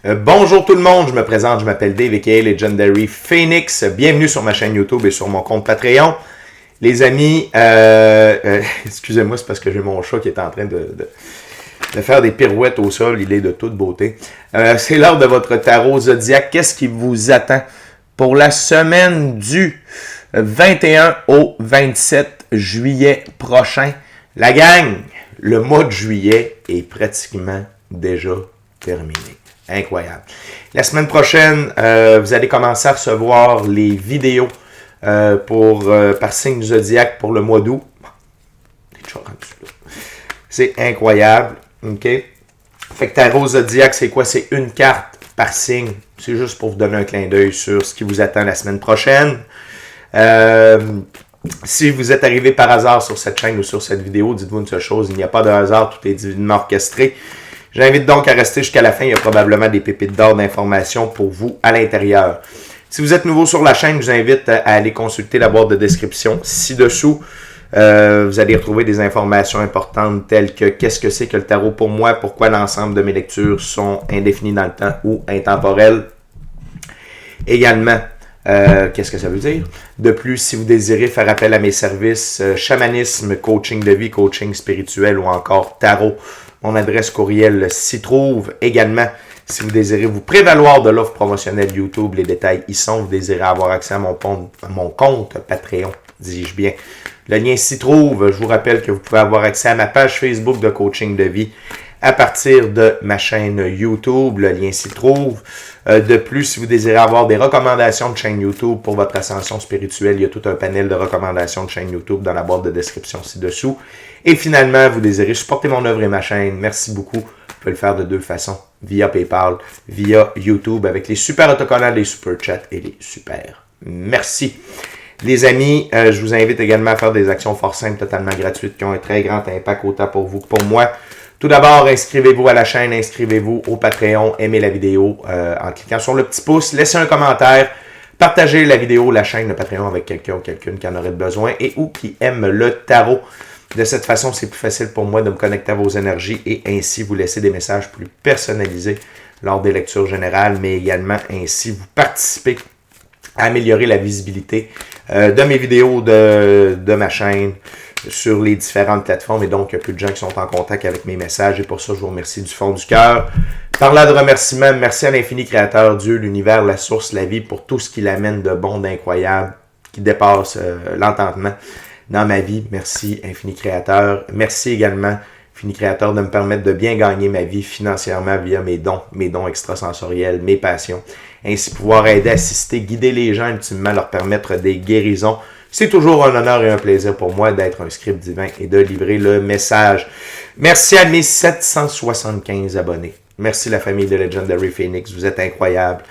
Bonjour tout le monde, je me présente, je m'appelle Dave aka Legendary Phoenix. Bienvenue sur ma chaîne YouTube et sur mon compte Patreon. Les amis, excusez-moi, c'est parce que j'ai mon chat qui est en train de faire des pirouettes au sol, il est de toute beauté. C'est l'heure de votre tarot zodiaque. Qu'est-ce qui vous attend pour la semaine du 21 au 27 juillet prochain? La gang, le mois de juillet est pratiquement déjà terminé. Incroyable. La semaine prochaine, vous allez commencer à recevoir les vidéos par signe zodiaque pour le mois d'août. C'est incroyable. OK? Fait que tarot zodiaque, c'est quoi? C'est une carte par signe. C'est juste pour vous donner un clin d'œil sur ce qui vous attend la semaine prochaine. Si vous êtes arrivé par hasard sur cette chaîne ou sur cette vidéo, dites-vous une seule chose, il n'y a pas de hasard, tout est divinement orchestré. J'invite donc à rester jusqu'à la fin, il y a probablement des pépites d'or d'informations pour vous à l'intérieur. Si vous êtes nouveau sur la chaîne, je vous invite à aller consulter la boîte de description ci-dessous. Vous allez retrouver des informations importantes telles que qu'est-ce que c'est que le tarot pour moi, pourquoi l'ensemble de mes lectures sont indéfinies dans le temps ou intemporelles. Également, qu'est-ce que ça veut dire? De plus, si vous désirez faire appel à mes services, chamanisme, coaching de vie, coaching spirituel ou encore tarot, mon adresse courriel s'y trouve. Également, si vous désirez vous prévaloir de l'offre promotionnelle YouTube, les détails y sont. Vous désirez avoir accès à mon compte Patreon, dis-je bien. Le lien s'y trouve. Je vous rappelle que vous pouvez avoir accès à ma page Facebook de coaching de vie à partir de ma chaîne YouTube. Le lien s'y trouve. De plus, si vous désirez avoir des recommandations de chaîne YouTube pour votre ascension spirituelle, il y a tout un panel de recommandations de chaîne YouTube dans la boîte de description ci-dessous. Et finalement, vous désirez supporter mon œuvre et ma chaîne, merci beaucoup. Vous pouvez le faire de deux façons, via PayPal, via YouTube, avec les super autocollants, les super chats et les super merci. Les amis, je vous invite également à faire des actions fort simples, totalement gratuites, qui ont un très grand impact autant pour vous que pour moi. Tout d'abord, inscrivez-vous à la chaîne, inscrivez-vous au Patreon, aimez la vidéo en cliquant sur le petit pouce, laissez un commentaire, partagez la vidéo, la chaîne, le Patreon avec quelqu'un ou quelqu'une qui en aurait besoin et ou qui aime le tarot. De cette façon, c'est plus facile pour moi de me connecter à vos énergies et ainsi vous laisser des messages plus personnalisés lors des lectures générales, mais également ainsi vous participer à améliorer la visibilité de mes vidéos de ma chaîne sur les différentes plateformes et donc il y a plus de gens qui sont en contact avec mes messages et pour ça je vous remercie du fond du cœur. Parlant de remerciements, merci à l'infini créateur, Dieu, l'univers, la source, la vie pour tout ce qu'il amène de bon, d'incroyable, qui dépasse l'entendement dans ma vie. Merci infini créateur. Merci également infini créateur de me permettre de bien gagner ma vie financièrement via mes dons extrasensoriels, mes passions. Ainsi pouvoir aider, assister, guider les gens, ultimement leur permettre des guérisons. C'est toujours un honneur et un plaisir pour moi d'être un script divin et de livrer le message. Merci à mes 775 abonnés. Merci la famille de Legendary Phoenix, vous êtes incroyables.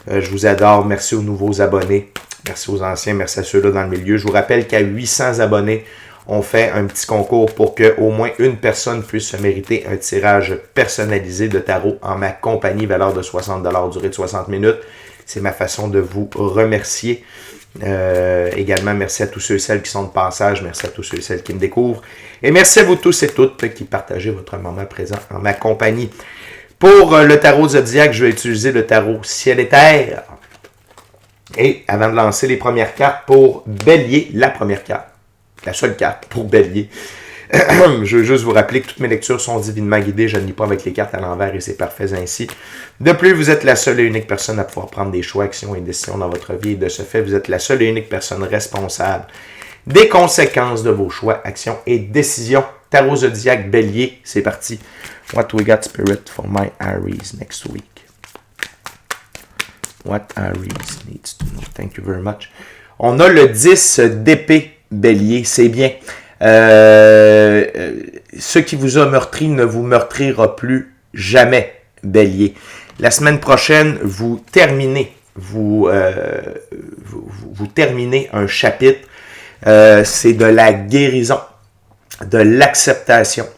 Je vous adore. Merci aux nouveaux abonnés. Merci aux anciens, merci à ceux-là dans le milieu. Je vous rappelle qu'à 800 abonnés, on fait un petit concours pour qu'au moins une personne puisse se mériter un tirage personnalisé de tarot en ma compagnie, valeur de 60$, durée de 60 minutes. C'est ma façon de vous remercier. Également, merci à tous ceux et celles qui sont de passage. Merci à tous ceux et celles qui me découvrent. Et merci à vous tous et toutes qui partagez votre moment présent en ma compagnie. Pour le tarot zodiaque, je vais utiliser le tarot ciel et terre. Et avant de lancer les premières cartes pour Bélier, la première carte, la seule carte pour Bélier, je veux juste vous rappeler que toutes mes lectures sont divinement guidées. Je ne lis pas avec les cartes à l'envers et c'est parfait ainsi. De plus, vous êtes la seule et unique personne à pouvoir prendre des choix, actions et décisions dans votre vie. Et de ce fait, vous êtes la seule et unique personne responsable des conséquences de vos choix, actions et décisions. Tarot zodiaque Bélier, c'est parti. What we got spirit for my Aries next week? What Aries needs to know. Thank you very much. On a le 10 d'épée Bélier, c'est bien. Ce qui vous a meurtri ne vous meurtrira plus jamais, Bélier. La semaine prochaine, vous terminez un chapitre. C'est de la guérison, de l'acceptation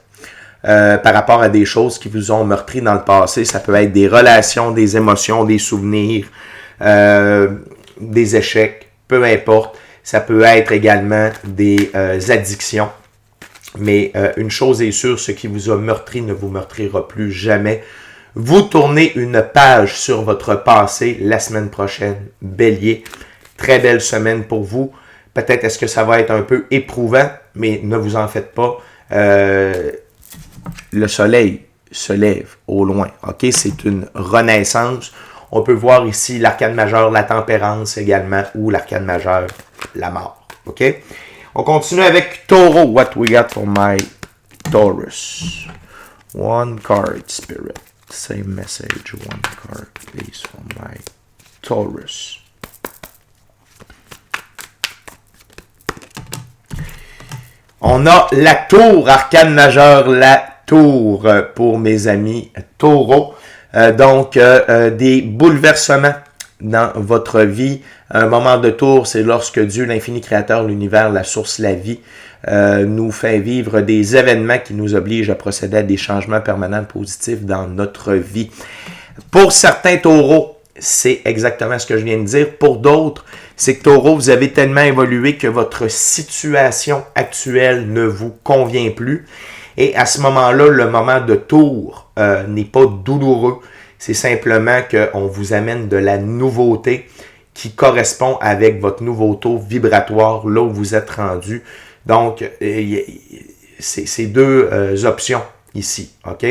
par rapport à des choses qui vous ont meurtri dans le passé. Ça peut être des relations, des émotions, des souvenirs, des échecs, peu importe. Ça peut être également des addictions. Mais une chose est sûre, ce qui vous a meurtri ne vous meurtrira plus jamais. Vous tournez une page sur votre passé la semaine prochaine. Bélier, très belle semaine pour vous. Peut-être est-ce que ça va être un peu éprouvant, mais ne vous en faites pas. Le soleil se lève au loin. Ok, c'est une renaissance. On peut voir ici l'arcane majeur, la tempérance également, ou l'arcane majeur, la mort. Ok, on continue avec Taureau. What we got for my Taurus? One card, Spirit. Same message. One card, please, for my Taurus. On a la tour, arcane majeur, la tour pour mes amis taureaux. Donc, des bouleversements dans votre vie. Un moment de tour, c'est lorsque Dieu, l'infini créateur, l'univers, la source, la vie, nous fait vivre des événements qui nous obligent à procéder à des changements permanents positifs dans notre vie. Pour certains taureaux, c'est exactement ce que je viens de dire. Pour d'autres, c'est que taureau, vous avez tellement évolué que votre situation actuelle ne vous convient plus. Et à ce moment-là, le moment de tour n'est pas douloureux. C'est simplement qu'on vous amène de la nouveauté qui correspond avec votre nouveau taux vibratoire, là où vous êtes rendu. Donc, c'est deux options ici. OK?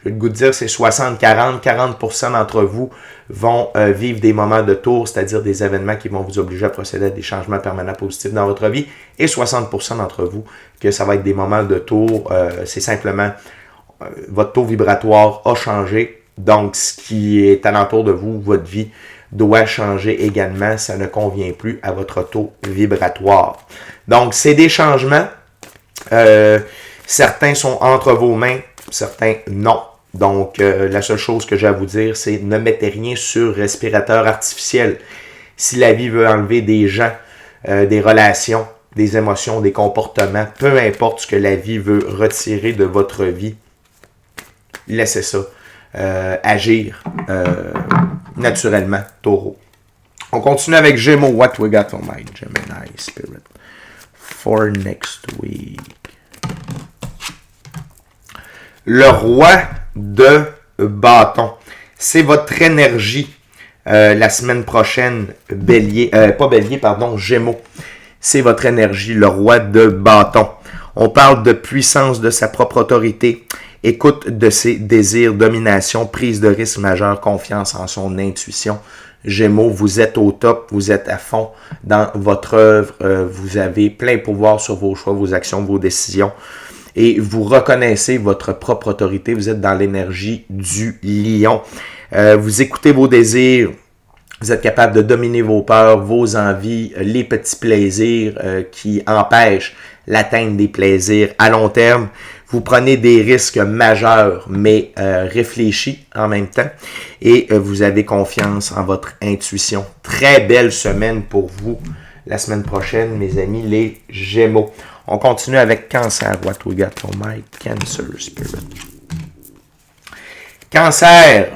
Je vais le goût de dire c'est 60-40. 40% d'entre vous vont vivre des moments de tour, c'est-à-dire des événements qui vont vous obliger à procéder à des changements permanents positifs dans votre vie. Et 60% d'entre vous que ça va être des moments de tour. C'est simplement votre taux vibratoire a changé. Donc, ce qui est alentour de vous, votre vie, doit changer également. Ça ne convient plus à votre taux vibratoire. Donc, c'est des changements. Certains sont entre vos mains, certains non. Donc, la seule chose que j'ai à vous dire, c'est ne mettez rien sur respirateur artificiel. Si la vie veut enlever des gens, des relations, des émotions, des comportements, peu importe ce que la vie veut retirer de votre vie, laissez ça agir naturellement, taureau. On continue avec Gémeaux. What we got on my Gemini Spirit for next week? Le roi de bâton. C'est votre énergie la semaine prochaine, Bélier, pas Bélier, pardon, Gémeaux. C'est votre énergie, le roi de bâton. On parle de puissance de sa propre autorité, écoute de ses désirs, domination, prise de risque majeure, confiance en son intuition. Gémeaux, vous êtes au top, vous êtes à fond dans votre œuvre, vous avez plein pouvoir sur vos choix, vos actions, vos décisions. Et vous reconnaissez votre propre autorité, vous êtes dans l'énergie du lion. Vous écoutez vos désirs, vous êtes capable de dominer vos peurs, vos envies, les petits plaisirs qui empêchent l'atteinte des plaisirs à long terme. Vous prenez des risques majeurs, mais réfléchis en même temps. Et vous avez confiance en votre intuition. Très belle semaine pour vous la semaine prochaine, mes amis, les Gémeaux. On continue avec Cancer. What we got for my Cancer Spirit? Cancer,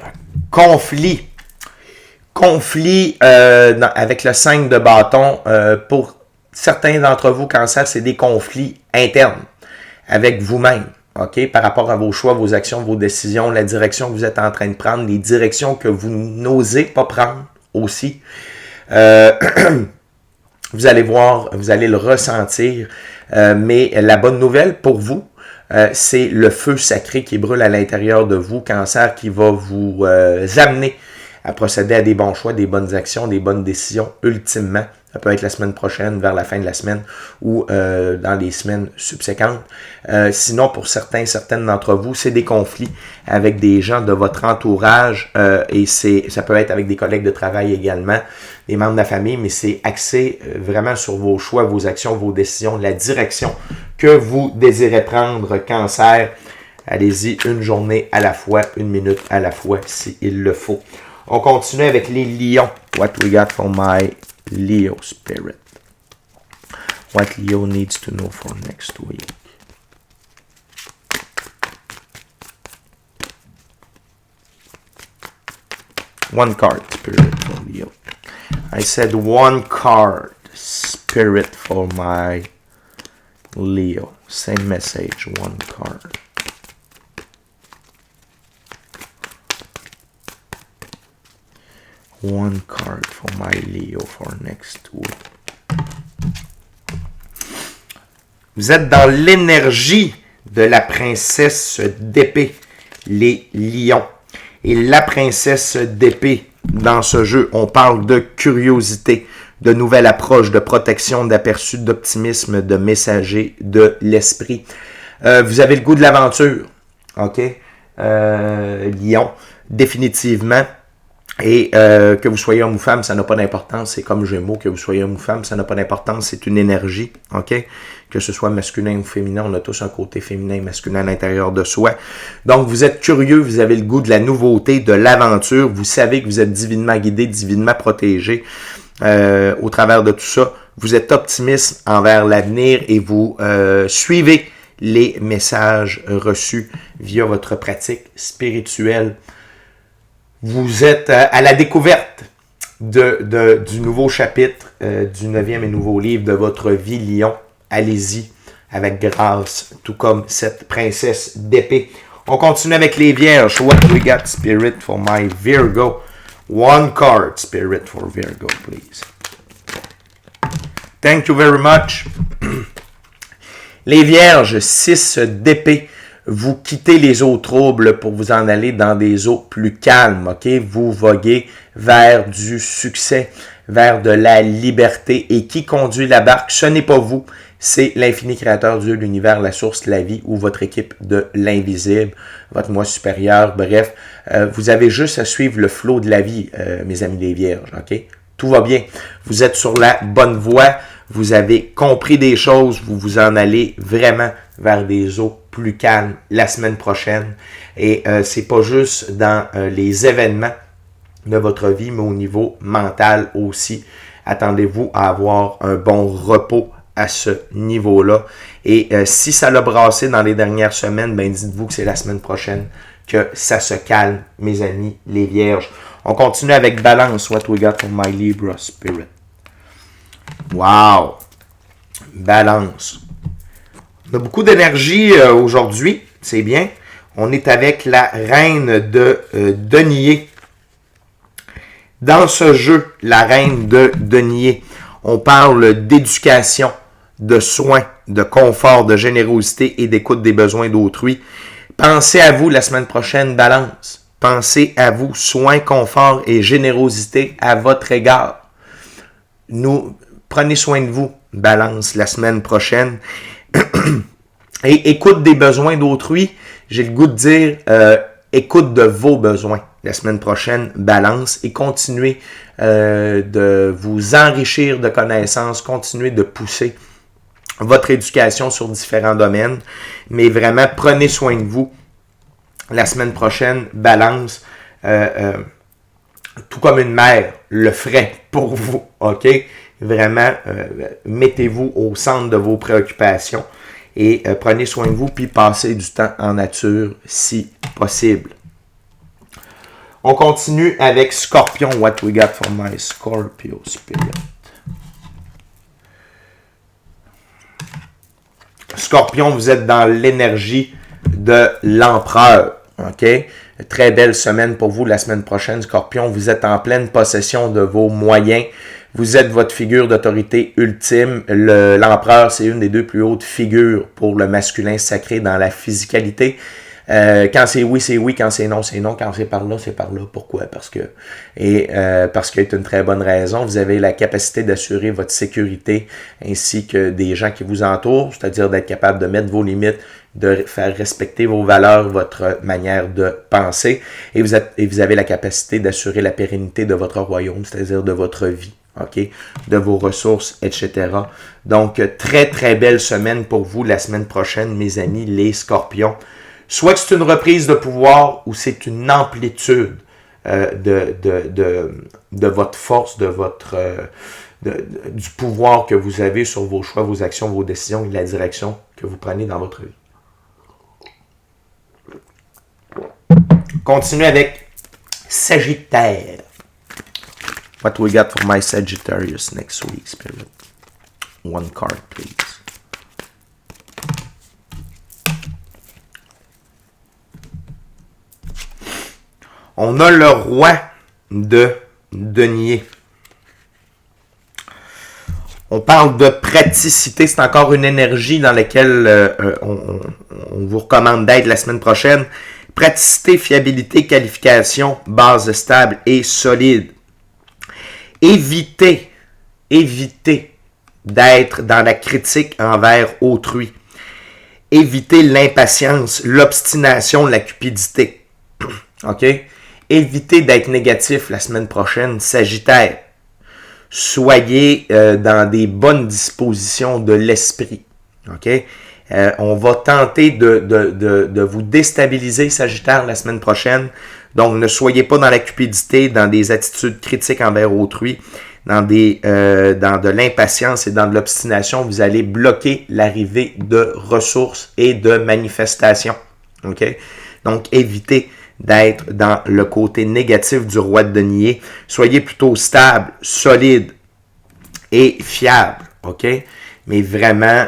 conflit. Conflit avec le 5 de bâton. Pour certains d'entre vous, Cancer, c'est des conflits internes avec vous-même. OK? Par rapport à vos choix, vos actions, vos décisions, la direction que vous êtes en train de prendre, les directions que vous n'osez pas prendre aussi. Vous allez voir, vous allez le ressentir. Mais la bonne nouvelle pour vous, c'est le feu sacré qui brûle à l'intérieur de vous, Cancer, qui va vous amener à procéder à des bons choix, des bonnes actions, des bonnes décisions, ultimement. Ça peut être la semaine prochaine, vers la fin de la semaine ou dans les semaines subséquentes. Sinon, pour certaines d'entre vous, c'est des conflits avec des gens de votre entourage et ça peut être avec des collègues de travail également, des membres de la famille, mais c'est axé vraiment sur vos choix, vos actions, vos décisions, la direction que vous désirez prendre, Cancer. Allez-y, une journée à la fois, une minute à la fois, s'il le faut. On continue avec les lions. What we got for my Leo Spirit? What Leo needs to know for next week? One card, Spirit for Leo. I said one card, Spirit for my Leo. Same message, one card. One card for my Leo for next week. Vous êtes dans l'énergie de la princesse d'épée, les lions. Et la princesse d'épée, dans ce jeu, on parle de curiosité, de nouvelles approches, de protection, d'aperçu, d'optimisme, de messager, de l'esprit. Vous avez le goût de l'aventure, ok? Lion, définitivement. Et que vous soyez homme ou femme, ça n'a pas d'importance. C'est comme Gémeaux, que vous soyez homme ou femme, ça n'a pas d'importance. C'est une énergie, ok? Que ce soit masculin ou féminin, on a tous un côté féminin et masculin à l'intérieur de soi. Donc, vous êtes curieux, vous avez le goût de la nouveauté, de l'aventure. Vous savez que vous êtes divinement guidé, divinement protégé au travers de tout ça. Vous êtes optimiste envers l'avenir et vous suivez les messages reçus via votre pratique spirituelle. Vous êtes à la découverte du nouveau chapitre du 9e et nouveau livre de votre vie, Lion. Allez-y avec grâce, tout comme cette princesse d'épée. On continue avec les vierges. What we got, Spirit, for my Virgo? One card, Spirit, for Virgo, please. Thank you very much. Les vierges, 6 d'épée. Vous quittez les eaux troubles pour vous en aller dans des eaux plus calmes, ok? Vous voguez vers du succès, vers de la liberté. Et qui conduit la barque? Ce n'est pas vous, c'est l'infini créateur, Dieu, l'univers, la source, la vie ou votre équipe de l'invisible, votre moi supérieur, bref. Vous avez juste à suivre le flot de la vie, mes amis les vierges, ok? Tout va bien. Vous êtes sur la bonne voie. Vous avez compris des choses. Vous vous en allez vraiment vers des eaux plus calmes la semaine prochaine. Et c'est pas juste dans les événements de votre vie, mais au niveau mental aussi. Attendez-vous à avoir un bon repos à ce niveau-là. Et si ça l'a brassé dans les dernières semaines, ben dites-vous que c'est la semaine prochaine que ça se calme, mes amis, les vierges. On continue avec Balance. What we got for my Libra Spirit? Wow! Balance. On a beaucoup d'énergie aujourd'hui. C'est bien. On est avec la reine de denier. Dans ce jeu, la reine de denier, on parle d'éducation, de soins, de confort, de générosité et d'écoute des besoins d'autrui. Pensez à vous la semaine prochaine, Balance. Pensez à vous, soins, confort et générosité à votre égard. Prenez soin de vous, Balance, la semaine prochaine. Et écoute des besoins d'autrui, j'ai le goût de dire, écoute de vos besoins la semaine prochaine, Balance, et continuez de vous enrichir de connaissances, continuez de pousser votre éducation sur différents domaines, mais vraiment, prenez soin de vous. La semaine prochaine, Balance, tout comme une mère le ferait pour vous, ok? Vraiment, mettez-vous au centre de vos préoccupations et prenez soin de vous, puis passez du temps en nature si possible. On continue avec Scorpion. What we got for my Scorpio Spirit? Scorpion, vous êtes dans l'énergie de l'empereur, ok? Très belle semaine pour vous la semaine prochaine, Scorpion. Vous êtes en pleine possession de vos moyens. Vous êtes votre figure d'autorité ultime. L'empereur, c'est une des deux plus hautes figures pour le masculin sacré dans la physicalité. Quand c'est oui, c'est oui. Quand c'est non, c'est non. Quand c'est par là, c'est par là. Pourquoi? Parce qu'il y a une très bonne raison. Vous avez la capacité d'assurer votre sécurité ainsi que des gens qui vous entourent, c'est-à-dire d'être capable de mettre vos limites, de faire respecter vos valeurs, votre manière de penser. Et vous avez la capacité d'assurer la pérennité de votre royaume, c'est-à-dire de votre vie. OK, de vos ressources, etc. Donc, très, très belle semaine pour vous la semaine prochaine, mes amis, les Scorpions. Soit que c'est une reprise de pouvoir ou c'est une amplitude de votre force, du pouvoir que vous avez sur vos choix, vos actions, vos décisions et la direction que vous prenez dans votre vie. Continuez avec Sagittaire. What we got for my Sagittarius next week, Spirit? One card, please. On a le roi de denier. On parle de praticité. C'est encore une énergie dans laquelle on vous recommande d'être la semaine prochaine. Praticité, fiabilité, qualification, base stable et solide. Évitez d'être dans la critique envers autrui. Évitez l'impatience, l'obstination, la cupidité. OK? Évitez d'être négatif la semaine prochaine, Sagittaire. Soyez dans des bonnes dispositions de l'esprit. OK? On va tenter de vous déstabiliser, Sagittaire, la semaine prochaine. Donc, ne soyez pas dans la cupidité, dans des attitudes critiques envers autrui, dans de l'impatience et dans de l'obstination. Vous allez bloquer l'arrivée de ressources et de manifestations. OK? Donc, évitez d'être dans le côté négatif du roi de denier. Soyez plutôt stable, solide et fiable. OK? Mais vraiment,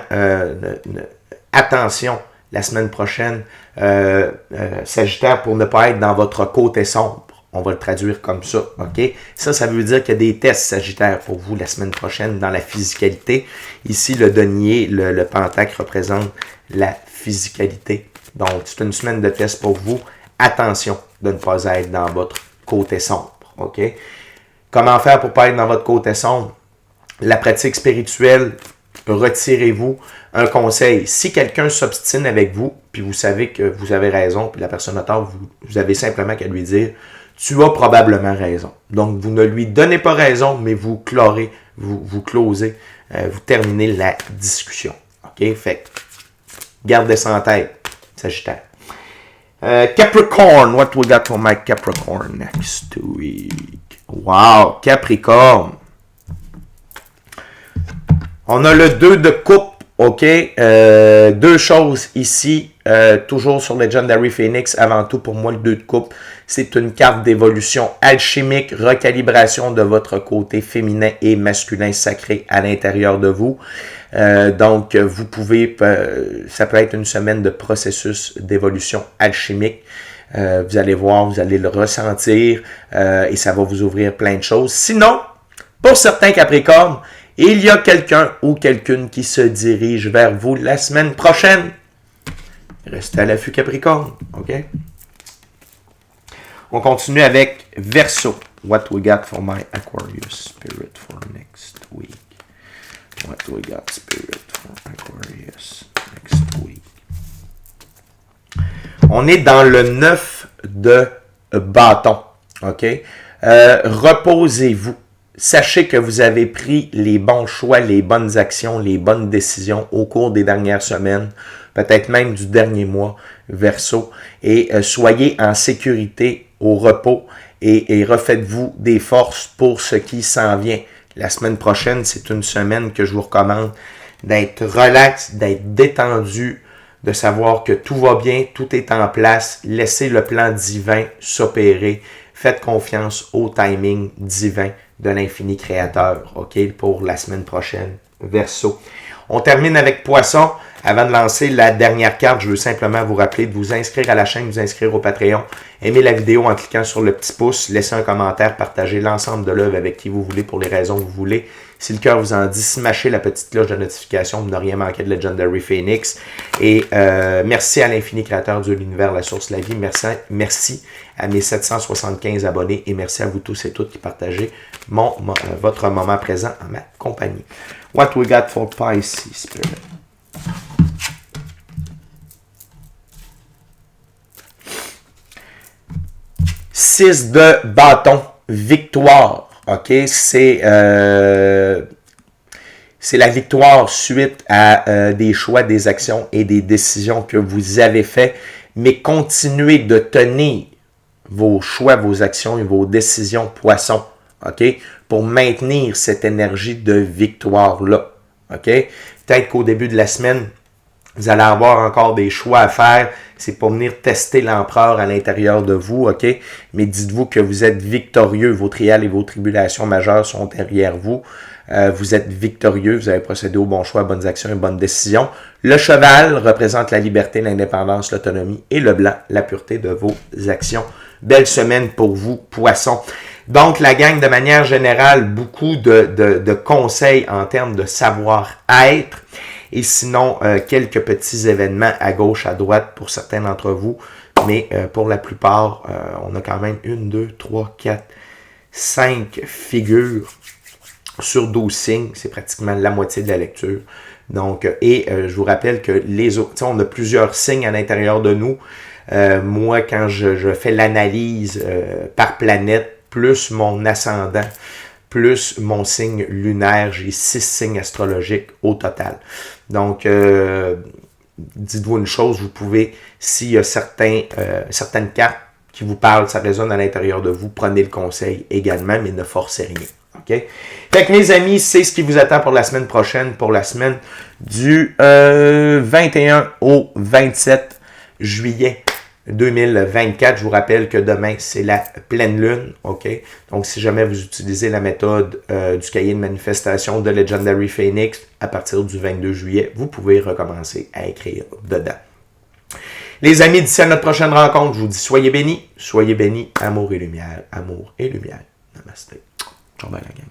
attention la semaine prochaine, Sagittaire, pour ne pas être dans votre côté sombre. On va le traduire comme ça. OK? Ça veut dire qu'il y a des tests Sagittaire pour vous la semaine prochaine dans la physicalité. Ici, le denier, le pentacle représente la physicalité. Donc, c'est une semaine de tests pour vous. Attention de ne pas être dans votre côté sombre. OK? Comment faire pour ne pas être dans votre côté sombre? La pratique spirituelle, retirez-vous. Un conseil, si quelqu'un s'obstine avec vous, puis vous savez que vous avez raison, puis la personne a tort, vous avez simplement qu'à lui dire « Tu as probablement raison ». Donc, vous ne lui donnez pas raison, mais vous closez, vous terminez la discussion. OK? Fait gardez ça en tête, Sagittaire. Capricorn, what we got for my Capricorn next week? Wow, Capricorn. On a le 2 de coupe, OK? Deux choses ici, toujours sur Legendary Phoenix. Avant tout, pour moi, le 2 de coupe, c'est une carte d'évolution alchimique, recalibration de votre côté féminin et masculin sacré à l'intérieur de vous. Donc, vous pouvez, ça peut être une semaine de processus d'évolution alchimique. Vous allez voir, vous allez le ressentir et ça va vous ouvrir plein de choses. Sinon, pour certains Capricornes, il y a quelqu'un ou quelqu'une qui se dirige vers vous la semaine prochaine. Restez à l'affût Capricorne, OK? On continue avec Verseau. What we got for my Aquarius spirit for next week? What we got spirit for Aquarius next week? On est dans le 9 de bâton, OK? Reposez-vous. Sachez que vous avez pris les bons choix, les bonnes actions, les bonnes décisions au cours des dernières semaines, peut-être même du dernier mois, Verseau, et soyez en sécurité, au repos, et refaites-vous des forces pour ce qui s'en vient. La semaine prochaine, c'est une semaine que je vous recommande d'être relax, d'être détendu, de savoir que tout va bien, tout est en place, laissez le plan divin s'opérer, faites confiance au timing divin de l'infini créateur, OK, pour la semaine prochaine, Verseau. On termine avec Poisson. Avant de lancer la dernière carte, je veux simplement vous rappeler de vous inscrire à la chaîne, vous inscrire au Patreon, aimer la vidéo en cliquant sur le petit pouce, laisser un commentaire, partager l'ensemble de l'œuvre avec qui vous voulez pour les raisons que vous voulez. Si le cœur vous en dit, smashez la petite cloche de notification pour ne rien manquer de Legendary Phoenix. Et merci à l'infini créateur de l'univers, la source, la vie. Merci à mes 775 abonnés et merci à vous tous et toutes qui partagez votre moment présent en ma compagnie. What we got for Pisces Spirit? Six de bâton, victoire, OK? C'est la victoire suite à des choix, des actions et des décisions que vous avez fait, mais continuez de tenir vos choix, vos actions et vos décisions, Poisson, OK? Pour maintenir cette énergie de victoire-là, OK? Peut-être qu'au début de la semaine, vous allez avoir encore des choix à faire. C'est pour venir tester l'empereur à l'intérieur de vous, OK? Mais dites-vous que vous êtes victorieux. Vos trials et vos tribulations majeures sont derrière vous. Vous êtes victorieux. Vous avez procédé aux bons choix, bonnes actions et bonnes décisions. Le cheval représente la liberté, l'indépendance, l'autonomie et le blanc, la pureté de vos actions. Belle semaine pour vous, Poissons. Donc, la gang, de manière générale, beaucoup de conseils en termes de savoir-être. Et sinon, quelques petits événements à gauche, à droite pour certains d'entre vous. Mais pour la plupart, on a quand même 1, 2, 3, 4, 5 figures sur 12 signes. C'est pratiquement la moitié de la lecture. Donc, je vous rappelle que les autres, on a plusieurs signes à l'intérieur de nous. Moi, quand je fais l'analyse par planète, plus mon ascendant, plus mon signe lunaire, j'ai 6 signes astrologiques au total. Donc, dites-vous une chose, vous pouvez, s'il y a certaines cartes qui vous parlent, ça résonne à l'intérieur de vous, prenez le conseil également, mais ne forcez rien. OK? Fait que mes amis, c'est ce qui vous attend pour la semaine prochaine, pour la semaine du 21 au 27 juillet 2024. Je vous rappelle que demain, c'est la pleine lune. OK? Donc, si jamais vous utilisez la méthode du cahier de manifestation de Legendary Phoenix, à partir du 22 juillet, vous pouvez recommencer à écrire dedans. Les amis, d'ici à notre prochaine rencontre, je vous dis soyez bénis, amour et lumière, amour et lumière. Namaste. Ciao, bye la gang.